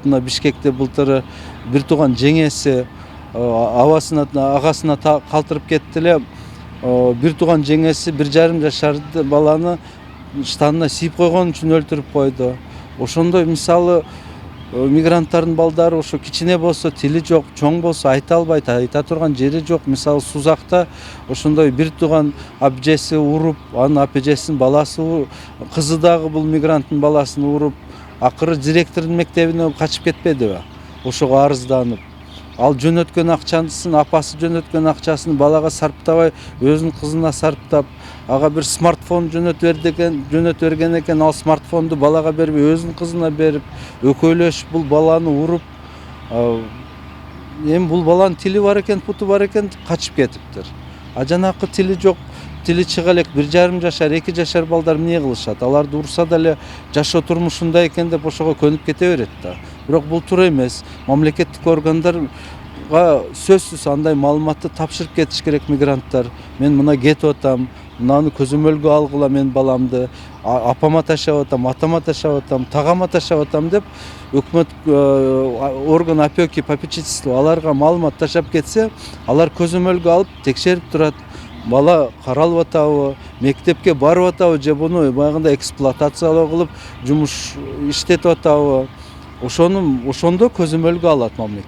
мына Бишкекте былтыр бир тууган жеңеси агасына калтырып кетти эле. Бир тууган жеңеси 1,5 жашар баланы штанына сийип койгон үчүн өлтүрүп койду. Ошондой мисалы мигранттардын балдары ошо кичине болсо тили жок, чоң болсо айта албайт, айта турган жери жок. Мисалы Сузакта ошондой бир тууган апжеси уруп, анын апжесинин баласы, кызы дагы бул мигранттын баласын уруп, акыры директордун мектебине качып кетпедиби? Ошого арызданып. Ал жөнөткөн акчасын, апасы жөнөткөн акчасын балага сарптабай, өзүнүн кызына сарптап, ага бир смартфон жөнөтүп берген экен. Ал смартфонду балага бербей, өзүнүн кызына берип, өкөйлөшүп бул баланы уруп, эми бул баланын тили бар экен, путу бар экен, качып кетиптир. Жанакы тили жок, тили чыга элек 1,5 жашар, 2 жашар балдар эмне кылышат? Аларды урса деле жашоо турмушунда экен деп ошого көнүп кете берет да. Бирок бул туура эмес. Мамлекеттик органдарга сөзсүз андай маалыматты тапшырып кетиш керек мигранттар. Мен мына кетип атам, мынаны көзөмөлгө алгыла мен баламды, апама ташап атам, атама ташап атам, тагама ташап атам деп өкмөт орган опеки, попечительство аларга маалымат ташап кетсе, алар көзөмөлгө алып текшерип турат. Бала каралып атабы, мектепке барып атабы, же буну баягындай эксплуатациялоо кылып жумуш иштетип атабы? Ошондо көзөмөлгө алат мамлекет.